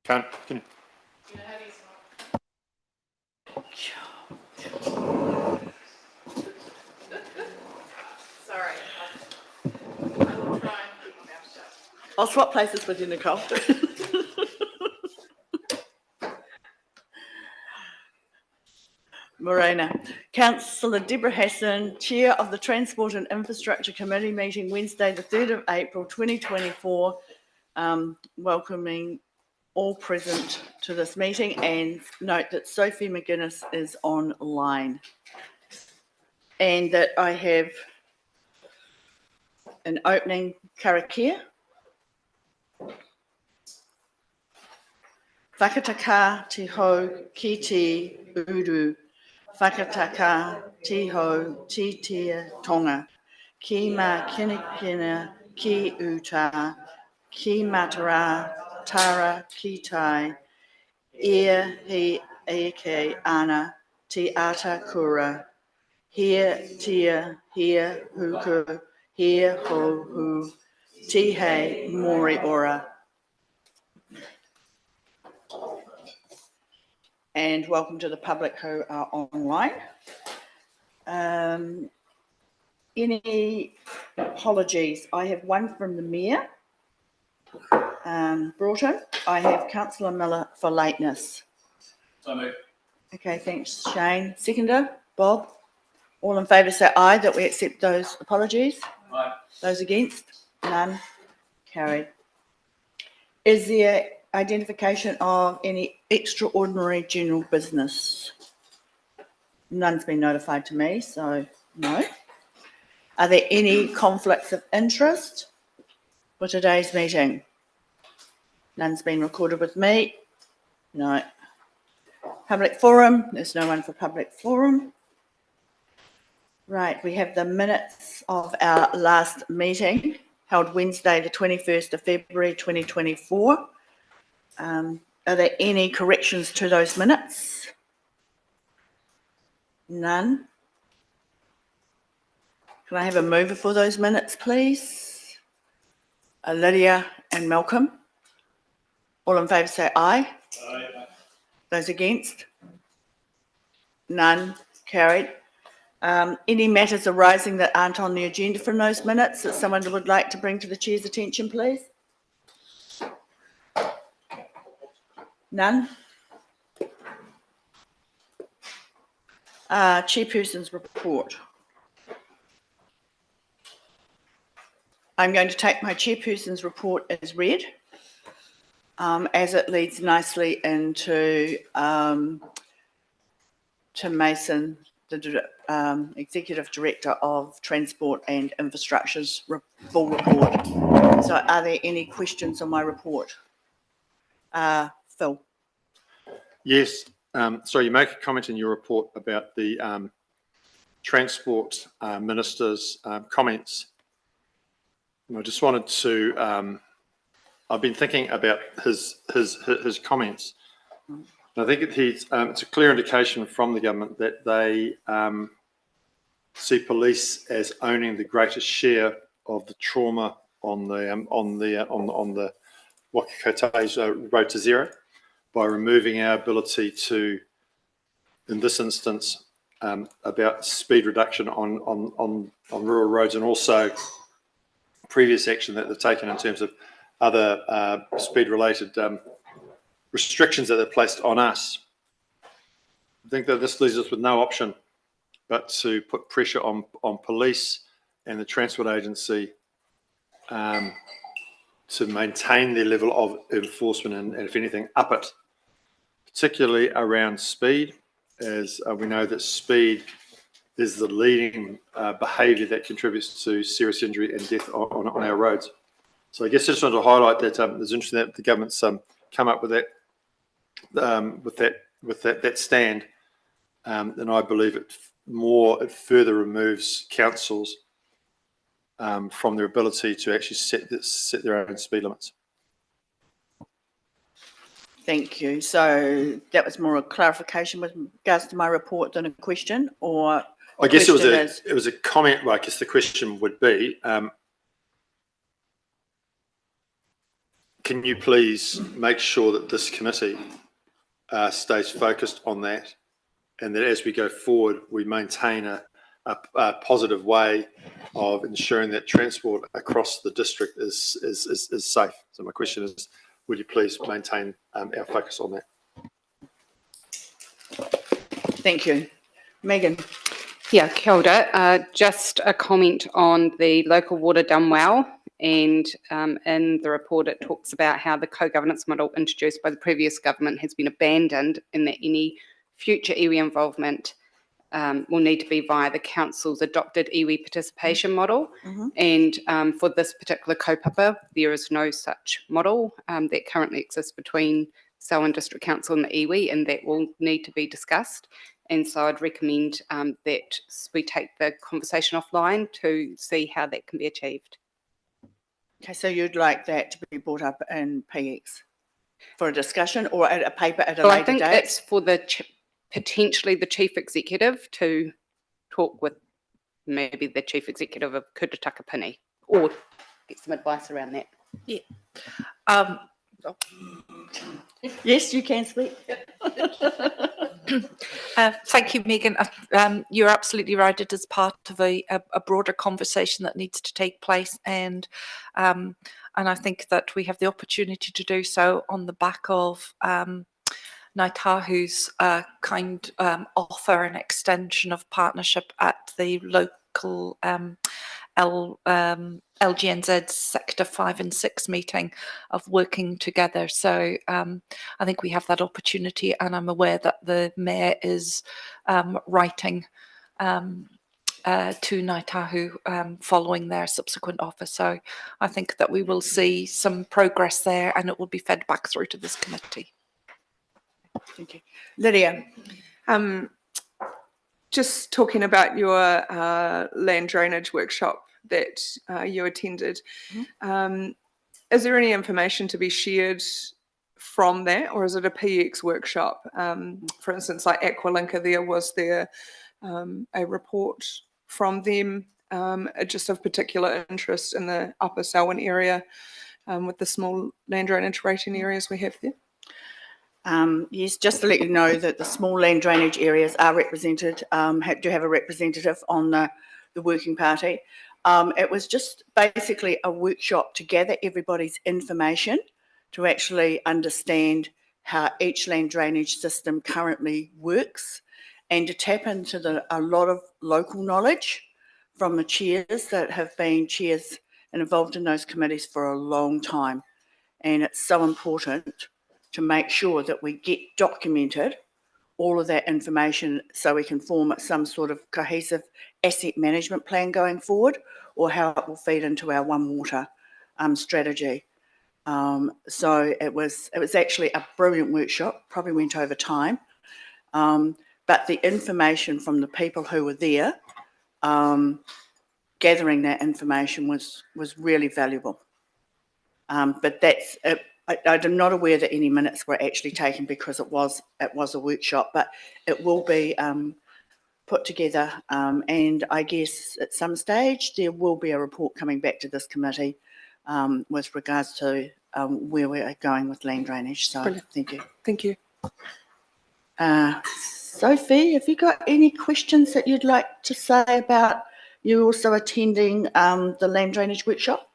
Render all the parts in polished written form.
Can't. Can you? Sorry. I will try and keep my mouth shut. I'll swap places with you, Nicole. Morena. Councillor Deborah Hassan, Chair of the Transport and Infrastructure Committee meeting Wednesday the 3rd of April 2024, welcoming all present to this meeting, and note that Sophie McGuinness is online and that I have an opening karakia. Whakataka te ho ki te uru, whakataka te ho ki te tonga, ki ma kinakina ki uta, ki matara tara ki tai, ia he eke ana te ata kura, here tia, here huku, here ho hu, ti hei mori ora. And welcome to the public who are online. Any apologies? I have one from the Mayor, Broughton. I have Councillor Miller for lateness. So moved. Okay, thanks, Shane. Seconder, Bob. All in favour say aye, that we accept those apologies. Aye. Those against? None. Carried. Is there identification of any extraordinary general business? None's been notified to me, so no. Are there any conflicts of interest for today's meeting? None's been recorded with me. No. Public forum, there's no one for public forum. Right, we have the minutes of our last meeting held Wednesday the 21st of February 2024. Are there any corrections to those minutes? None. Can I have a mover for those minutes, please? Lydia and Malcolm. All in favour say aye. Aye. Those against? None. Carried. Any matters arising that aren't on the agenda from those minutes that someone would like to bring to the Chair's attention, please? None. Chairperson's report. I'm going to take my chairperson's report as read, as it leads nicely into Tim Mason, the Executive Director of Transport and Infrastructure's full report. So are there any questions on my report? Phil. Yes. So you make a comment in your report about the Transport Minister's comments. And I just wanted to, I've been thinking about his comments. And I think it's a clear indication from the government that they see police as owning the greatest share of the trauma on the Wakakote's road to zero by removing our ability to, in this instance, about speed reduction on rural roads, and also previous action that they've taken in terms of other speed-related restrictions that they've placed on us. I think that this leaves us with no option but to put pressure on police and the Transport Agency to maintain their level of enforcement and if anything, up it, particularly around speed, as we know that speed is the leading behaviour that contributes to serious injury and death on our roads. So I guess I just wanted to highlight that it's interesting that the government's come up with that stand, and I believe it further removes councils from their ability to actually set their own speed limits. Thank you. So that was more a clarification with regards to my report than a question, or I guess it was a comment. Well, I guess the question would be, can you please make sure that this committee stays focused on that, and that as we go forward, we maintain a positive way of ensuring that transport across the district is safe. So my question is, would you please maintain our focus on that? Thank you. Megan? Yeah, kia ora. Just a comment on the local water done well. And in the report, it talks about how the co-governance model introduced by the previous government has been abandoned, and that any future iwi involvement will need to be via the council's adopted iwi participation model. And for this particular kaupapa, there is no such model that currently exists between Selwyn District Council and the iwi, and that will need to be discussed. And so I'd recommend that we take the conversation offline to see how that can be achieved. Okay, so you'd like that to be brought up in PX for a discussion, or at a paper at a later I think date? it's for the potentially the chief executive to talk with maybe the chief executive of Kututakapini, or get some advice around that. Yeah. Yes, you can speak. Thank you, Megan. You're absolutely right. It is part of a broader conversation that needs to take place, and I think that we have the opportunity to do so on the back of Ngāi Tahu's kind offer and extension of partnership at the local LGNZ Sector 5 and 6 meeting of working together. So I think we have that opportunity, and I'm aware that the Mayor is writing to Ngāi Tahu following their subsequent offer. So I think that we will see some progress there, and it will be fed back through to this committee. Thank you. Lydia? Just talking about your land drainage workshop that you attended, is there any information to be shared from that, or is it a PX workshop? For instance, like Aqualinka, was there a report from them just of particular interest in the Upper Selwyn area with the small land drainage rating areas we have there? Yes, just to let you know that the small land drainage areas are represented, do have a representative on the working party. It was just basically a workshop to gather everybody's information to actually understand how each land drainage system currently works, and to tap into a lot of local knowledge from the chairs that have been chairs and involved in those committees for a long time. And it's so important to make sure that we get documented all of that information so we can form some sort of cohesive asset management plan going forward, or how it will feed into our One Water strategy. So it was actually a brilliant workshop, probably went over time, but the information from the people who were there, gathering that information was really valuable. But that's it. I'm not aware that any minutes were actually taken, because it was a workshop, but it will be put together, and I guess at some stage there will be a report coming back to this committee with regards to where we are going with land drainage. So brilliant. Thank you. Thank you. Sophie, have you got any questions that you'd like to say about you also attending the land drainage workshop?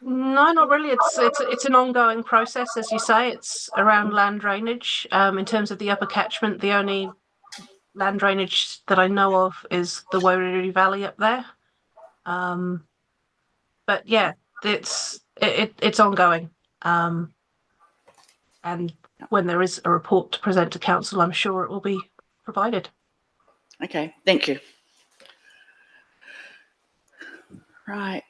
No, not really. It's an ongoing process, as you say. It's around land drainage. In terms of the upper catchment, the only land drainage that I know of is the Wairiri Valley up there. But yeah, it's ongoing. And when there is a report to present to council, I'm sure it will be provided. Okay, thank you. Right.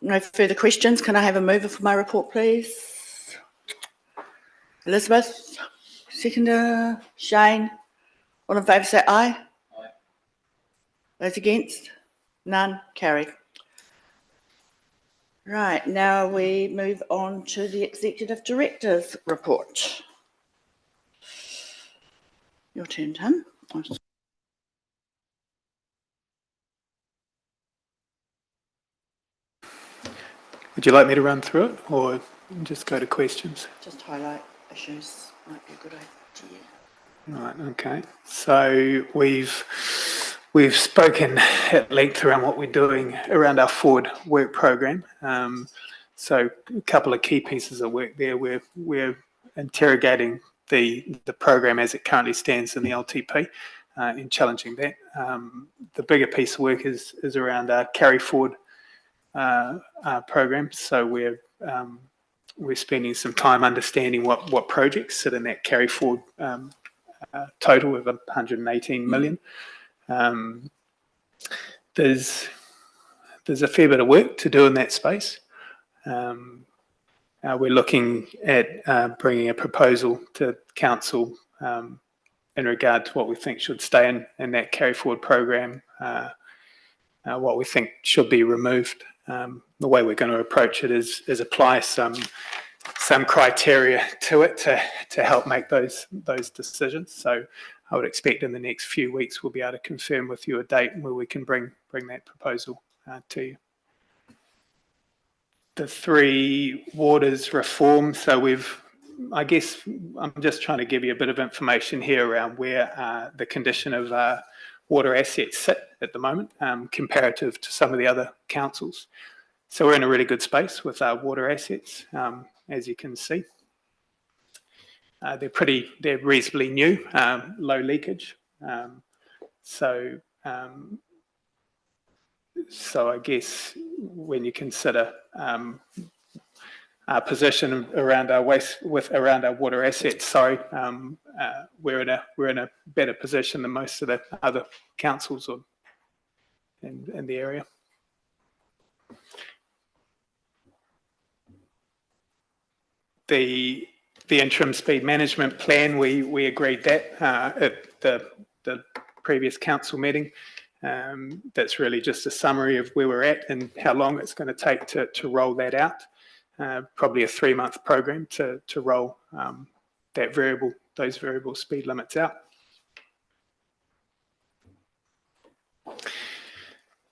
No further questions. Can I have a mover for my report, please? Elizabeth, seconder, Shane. All in favour say aye. Aye. Those against? None. Carried. Right, now we move on to the Executive Director's report. Your turn, Tim. Would you like me to run through it or just go to questions? Just highlight issues might be a good idea. Right, okay. So we've spoken at length around what we're doing around our forward work program. So a couple of key pieces of work there. We're interrogating the program as it currently stands in the LTP and challenging that. The bigger piece of work is around our carry forward program. So we're spending some time understanding what projects sit in that carry forward total of 118 million. There's a fair bit of work to do in that space. We're looking at bringing a proposal to council in regard to what we think should stay in that carry forward program, what we think should be removed. The way we're going to approach it is apply some criteria to it to help make those decisions. So I would expect in the next few weeks we'll be able to confirm with you a date where we can bring that proposal to you. The Three Waters reform. So I guess I'm just trying to give you a bit of information here around where the condition of water assets sit at the moment, comparative to some of the other councils. So we're in a really good space with our water assets, as you can see. They're reasonably new, low leakage. So I guess when you consider our position around our water assets, we're in a better position than most of the other councils in the area. The interim speed management plan, we agreed that at the previous council meeting. That's really just a summary of where we're at and how long it's going to take to roll that out. Probably a 3-month program to roll those variable speed limits out.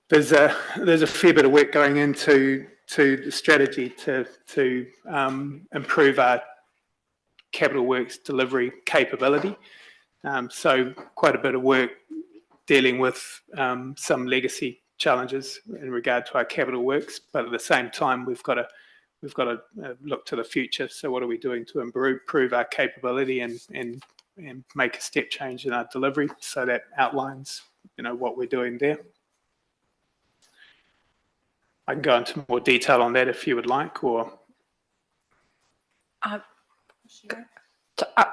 There's a fair bit of work going into the strategy to improve our capital works delivery capability. So quite a bit of work dealing with some legacy challenges in regard to our capital works, but at the same time we've got to look to the future. So what are we doing to improve our capability and make a step change in our delivery? So that outlines what we're doing there. I can go into more detail on that if you would like, or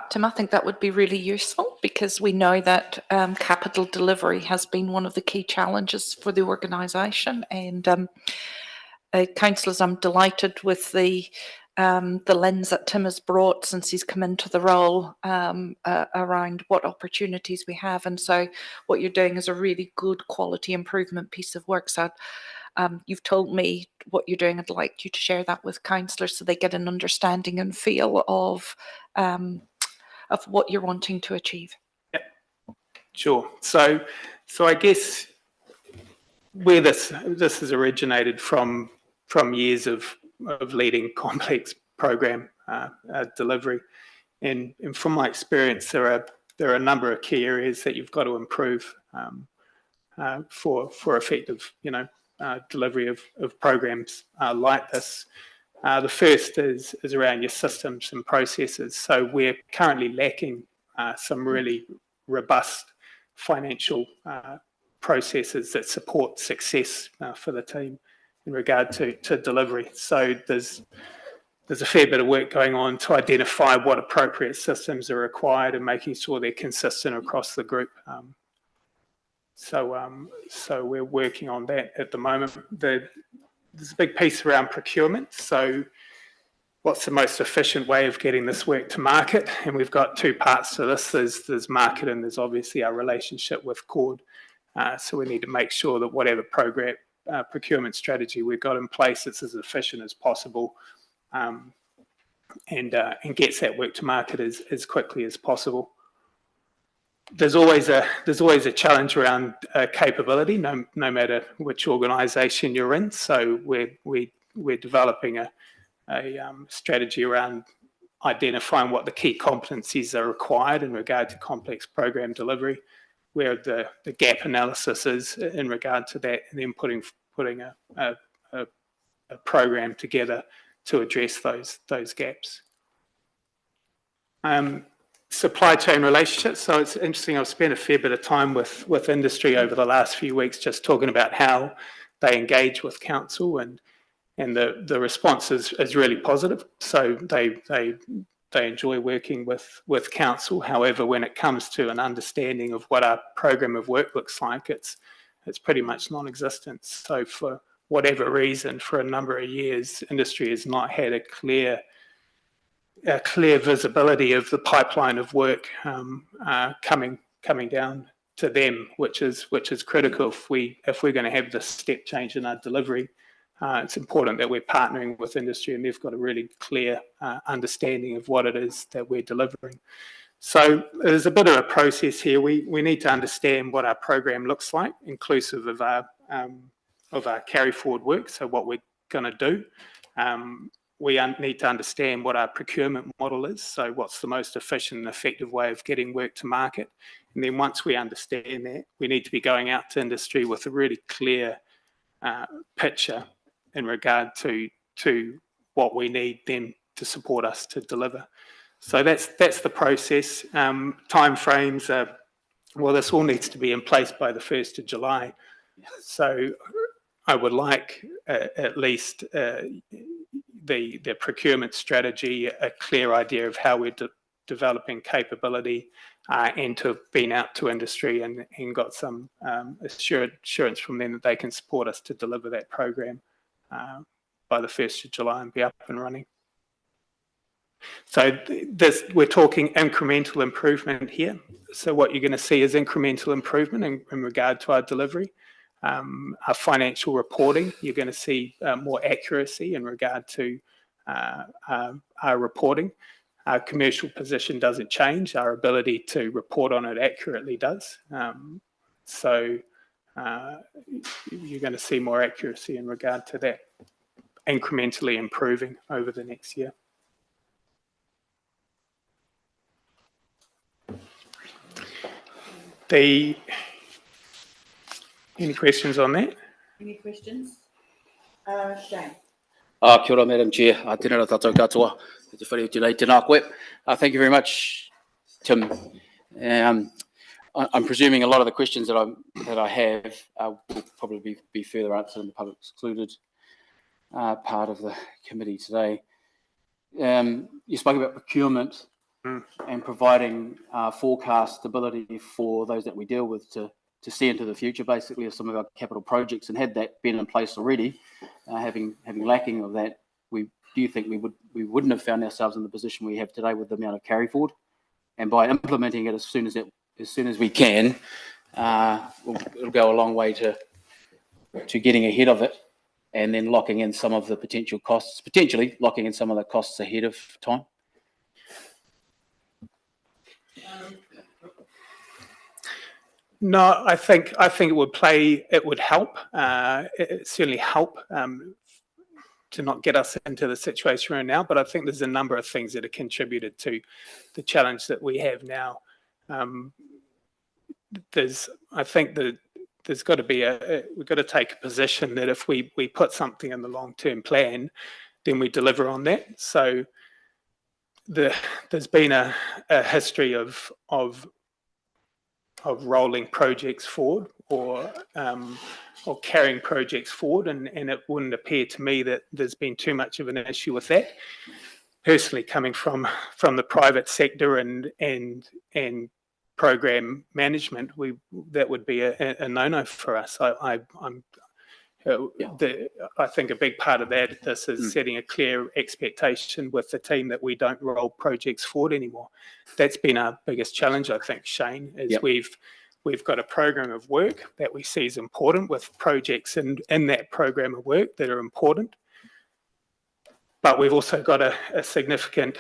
Tim, I think that would be really useful because we know that capital delivery has been one of the key challenges for the organisation. And councillors, I'm delighted with the lens that Tim has brought since he's come into the role around what opportunities we have. And so what you're doing is a really good quality improvement piece of work. So you've told me what you're doing. I'd like you to share that with councillors so they get an understanding and feel of what you're wanting to achieve. Yeah, sure. So I guess where this has originated from years of leading complex program delivery, and from my experience, there are a number of key areas that you've got to improve for effective, delivery of programs like this. The first is around your systems and processes. So we're currently lacking some really robust financial processes that support success for the team in regard to delivery. So there's a fair bit of work going on to identify what appropriate systems are required and making sure they're consistent across the group. So we're working on that at the moment. There's a big piece around procurement. So what's the most efficient way of getting this work to market? And we've got two parts to this. There's market and there's obviously our relationship with Cord. So we need to make sure that whatever program procurement strategy we've got in place, it's as efficient as possible and gets that work to market as quickly as possible. There's always a challenge around capability, no matter which organisation you're in. So we we're developing a strategy around identifying what the key competencies are required in regard to complex program delivery, where the gap analysis is in regard to that, and then putting a program together to address those gaps. Supply chain relationships. So it's interesting. I've spent a fair bit of time with industry over the last few weeks, just talking about how they engage with council, and the response is really positive. So they enjoy working with council. However, when it comes to an understanding of what our program of work looks like, it's pretty much non-existent. So for whatever reason, for a number of years, industry has not had a clear visibility of the pipeline of work coming down to them, which is critical if we're going to have this step change in our delivery. It's important that we're partnering with industry, and they've got a really clear understanding of what it is that we're delivering. So there's a bit of a process here. We need to understand what our program looks like, inclusive of our carry forward work. So what we're going to do. We need to understand what our procurement model is. So what's the most efficient and effective way of getting work to market? And then once we understand that, we need to be going out to industry with a really clear picture in regard to what we need them to support us to deliver. So that's the process. Timeframes are, well, this all needs to be in place by the 1st of July. So I would like at least the procurement strategy, a clear idea of how we're developing capability, and to have been out to industry and got some assurance from them that they can support us to deliver that program by the 1st of July and be up and running. So we're talking incremental improvement here. So what you're going to see is incremental improvement in regard to our delivery. Our financial reporting, you're going to see more accuracy in regard to our reporting. Our commercial position doesn't change. Our ability to report on it accurately does. So you're going to see more accuracy in regard to that, incrementally improving over the next year. Any questions on that? Any questions? Shane. Kia ora, Madam Chair. Tēnā rā tātou katoa. Te whare uti nei tēnā koe. Thank you very much, Tim. I'm presuming a lot of the questions that I have will probably be further answered in the public excluded part of the committee today. You spoke about procurement and providing forecast stability for those that we deal with to see into the future, basically, of some of our capital projects. And had that been in place already, having lacking of that, do you think we wouldn't have found ourselves in the position we have today with the amount of carry forward? And by implementing it as soon as we can, it'll go a long way to getting ahead of it, and then locking in some of the potentially locking in some of the costs ahead of time. No, I think it would help. It certainly help to not get us into the situation we're in now. But I think there's a number of things that have contributed to the challenge that we have now. I think that there's got to be we've got to take a position that if we put something in the long-term plan, then we deliver on that. So there's been a history of rolling projects forward or carrying projects forward, and it wouldn't appear to me that there's been too much of an issue with that. Personally, coming from the private sector and program management, that would be a no-no for us. I think a big part of this is setting a clear expectation with the team that we don't roll projects forward anymore. That's been our biggest challenge, I think, Shane, is we've got a program of work that we see is important, with projects in that program of work that are important. But we've also got a significant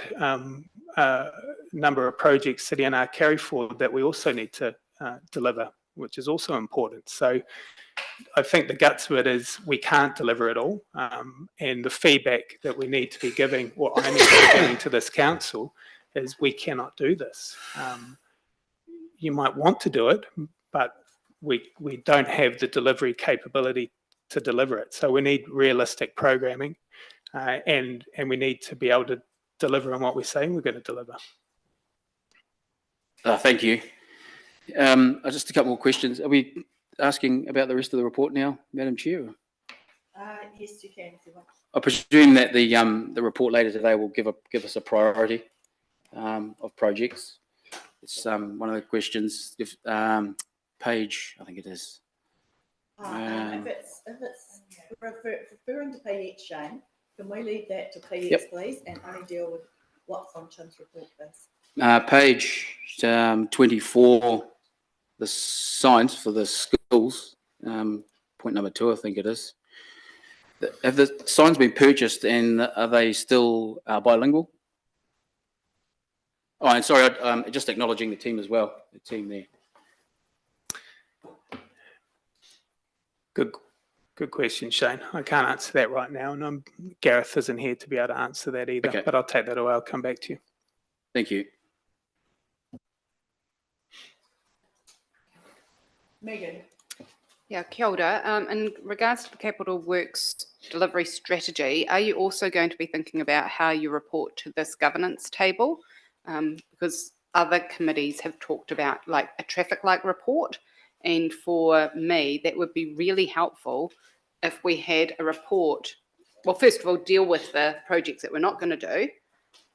number of projects sitting in our carry forward that we also need to deliver which is also important. So I think the guts of it is we can't deliver it all. And the feedback that we need to be giving, or I need to be giving to this council, is we cannot do this. You might want to do it, but we don't have the delivery capability to deliver it. So we need realistic programming, and we need to be able to deliver on what we're saying we're going to deliver. Thank you. Just a couple more questions. Are we asking about the rest of the report now, Madam Chair? Yes, you can if you want. I presume that the report later today will give us a priority of projects. It's one of the questions. If page, I think it is. If it's referring to PX, Shane, can we leave that to PX, Yep. please, and only deal with what's on Tim's report, please? Page 24, the signs for the schools, point number 2, I think it is. Have the signs been purchased, and are they still bilingual? Oh, and sorry, just acknowledging the team as well, the team there. Good question, Shane. I can't answer that right now, and Gareth isn't here to be able to answer that either. Okay. But I'll take that away. I'll come back to you. Thank you. Megan? Yeah, kia ora. In regards to the capital works delivery strategy, are you also going to be thinking about how you report to this governance table? Because other committees have talked about like a traffic light report. And for me, that would be really helpful if we had a report. Well, first of all, deal with the projects that we're not going to do.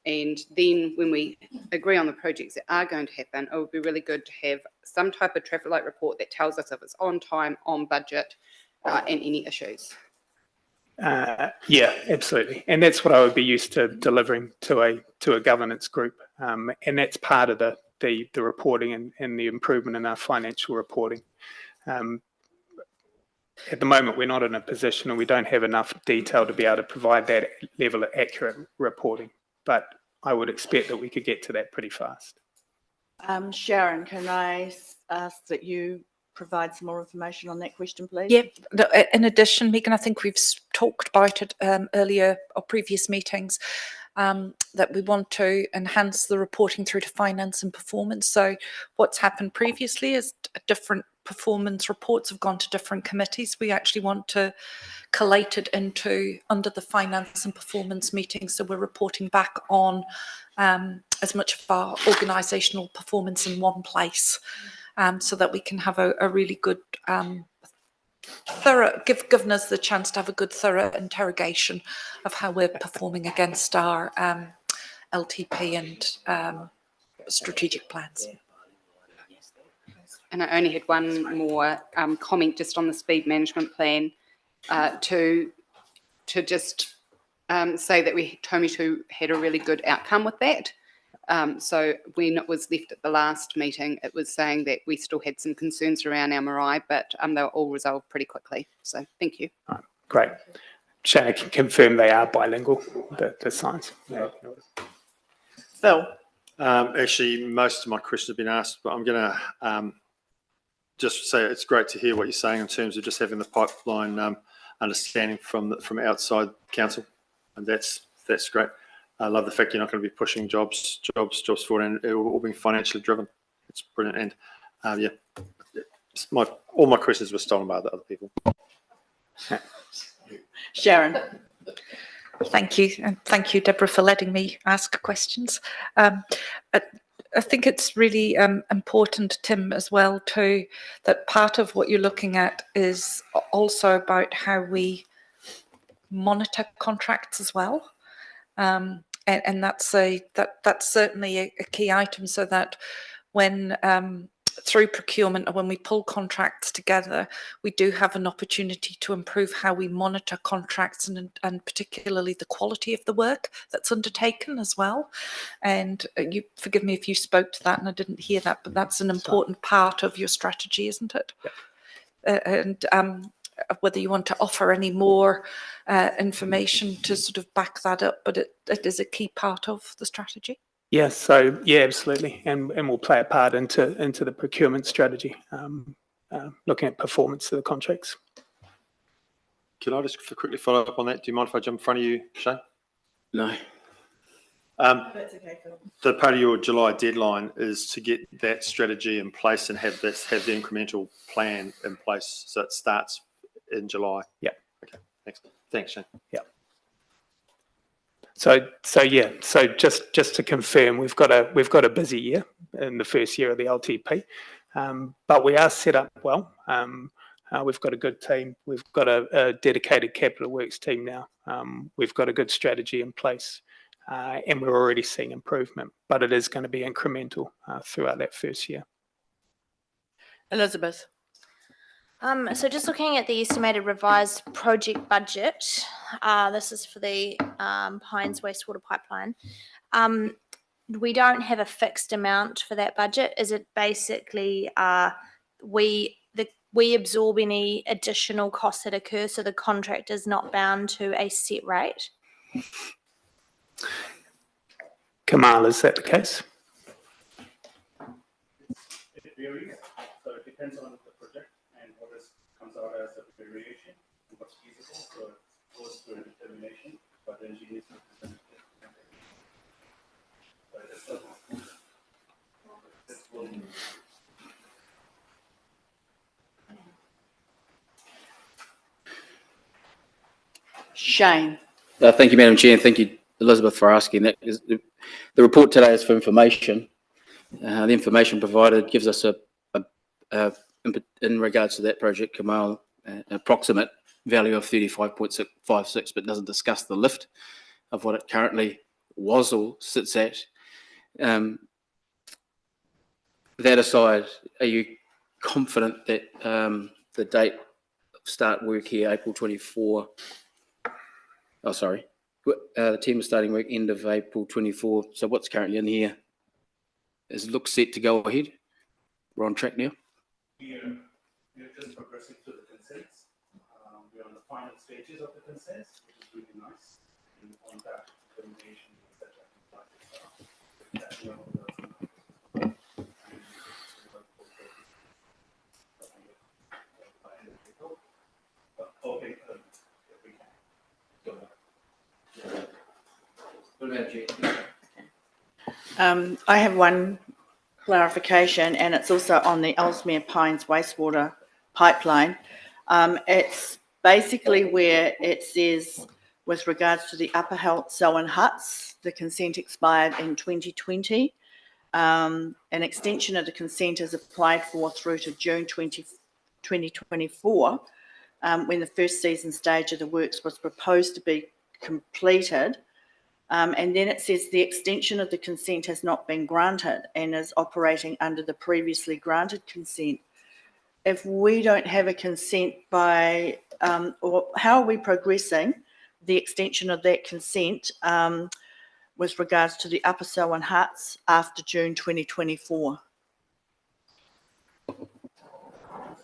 And then when we agree on the projects that are going to happen, it would be really good to have some type of traffic light report that tells us if it's on time, on budget, and any issues. Yeah, absolutely. And that's what I would be used to delivering to a governance group. And that's part of the reporting and the improvement in our financial reporting. At the moment, we're not in a position, and we don't have enough detail to be able to provide that level of accurate reporting. But I would expect that we could get to that pretty fast. Sharon, can I ask that you provide some more information on that question, please? Yeah, in addition, Megan, I think we've talked about it earlier or previous meetings, that we want to enhance the reporting through to finance and performance. So what's happened previously is different performance reports have gone to different committees. We actually want to collate it under the finance and performance meeting. So we're reporting back on as much of our organisational performance in one place, so that we can have a really good give governors the chance to have a good thorough interrogation of how we're performing against our LTP and strategic plans. And I only had one more comment just on the speed management plan to just say that Tomitu had a really good outcome with that. So when it was left at the last meeting, it was saying that we still had some concerns around our marae, but they were all resolved pretty quickly. So thank you. Right, great. Shane, I can confirm they are bilingual, the signs. Yeah. Phil? Actually, most of my questions have been asked, but I'm going to just say it's great to hear what you're saying in terms of just having the pipeline understanding from outside council, and that's great. I love the fact you're not going to be pushing jobs forward, and it will all be financially driven. It's brilliant, and yeah, all my questions were stolen by other people. Sharon? Thank you, and thank you, Deborah, for letting me ask questions. I think it's really important, Tim, as well, too, that part of what you're looking at is also about how we monitor contracts as well, and that's certainly a key item, so that when through procurement or when we pull contracts together, we do have an opportunity to improve how we monitor contracts and particularly the quality of the work that's undertaken as well. And you forgive me if you spoke to that and I didn't hear that, but that's an important part of your strategy, isn't it? Yep. And whether you want to offer any more information to sort of back that up, but it is a key part of the strategy. Yeah, so yeah, absolutely, and we'll play a part into the procurement strategy. looking at performance of the contracts. Can I just quickly follow up on that? Do you mind if I jump in front of you, Shane? No. That's okay, Phil. The part of your July deadline is to get that strategy in place and have the incremental plan in place, so it starts in July. Yeah. Okay. Thanks, Shane. Yeah. So just to confirm, we've got a busy year in the first year of the LTP, but we are set up well. We've got a good team. We've got a dedicated capital works team now. We've got a good strategy in place, and we're already seeing improvement, but it is going to be incremental throughout that first year. Elizabeth. So just looking at the estimated revised project budget, this is for the Pines wastewater pipeline. We don't have a fixed amount for that budget. Is it basically we absorb any additional costs that occur, so the contract is not bound to a set rate? Kamal, is that the case? It varies, so it depends on the project and what comes out as a variation and what's feasible. So it goes through a determination, but the engineers have to send it. But it's still Shane. Thank you, Madam Chair, and thank you, Elizabeth, for asking that. The report today is for information. The information provided gives us in regards to that project, Kamal, an approximate value of 35.56, but doesn't discuss the lift of what it currently was or sits at. That aside, are you confident that the date of start work here, April 24, the team is starting work end of April 24, so what's currently in here looks set to go ahead? We're on track now? We're just progressing through the consents. We're on the final stages of the consents, which is really nice. And on that determination, I have one clarification, and it's also on the Ellesmere Pines wastewater pipeline. It's basically where it says, with regards to the Upper Selwyn huts, the consent expired in 2020. An extension of the consent is applied for through to June 2024, when the first season stage of the works was proposed to be completed. And then it says the extension of the consent has not been granted and is operating under the previously granted consent. If we don't have a consent by, or how are we progressing the extension of that consent with regards to the Upper Selwyn huts after June 2024?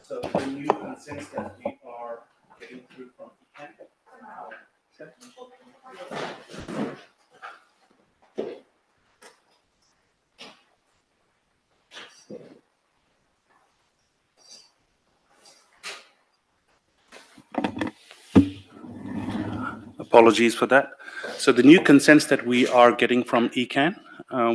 so the new consents that we are getting through from ECAN. Apologies for that. So the new consents that we are getting from ECAN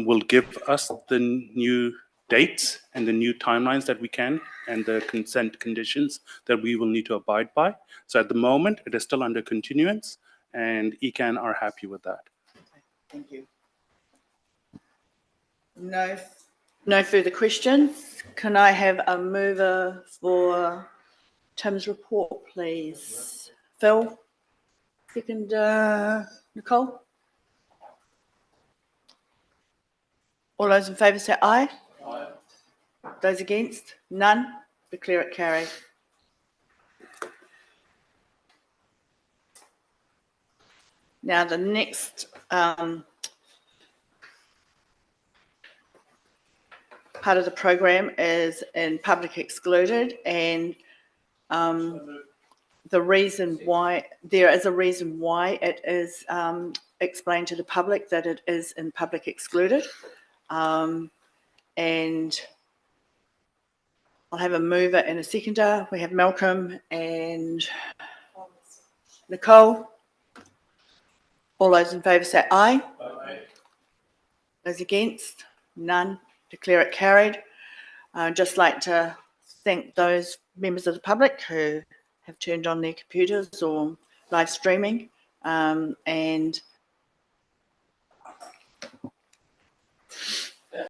will give us the new dates and the new timelines that we can, and the consent conditions that we will need to abide by. So at the moment, it is still under continuance, and ECAN are happy with that. Thank you. No further questions. Can I have a mover for Tim's report, please? Phil? Second, Nicole? All those in favour say aye. Aye. Those against? None. Declare it carried. Now the next part of the program is in public excluded, and the reason why, there is a reason why it is explained to the public that it is in public excluded. And I'll have a mover and a seconder. We have Malcolm and Nicole. All those in favour say aye. Aye. Those against? None. Declare it carried. I'd just like to thank those members of the public who have turned on their computers or live streaming, and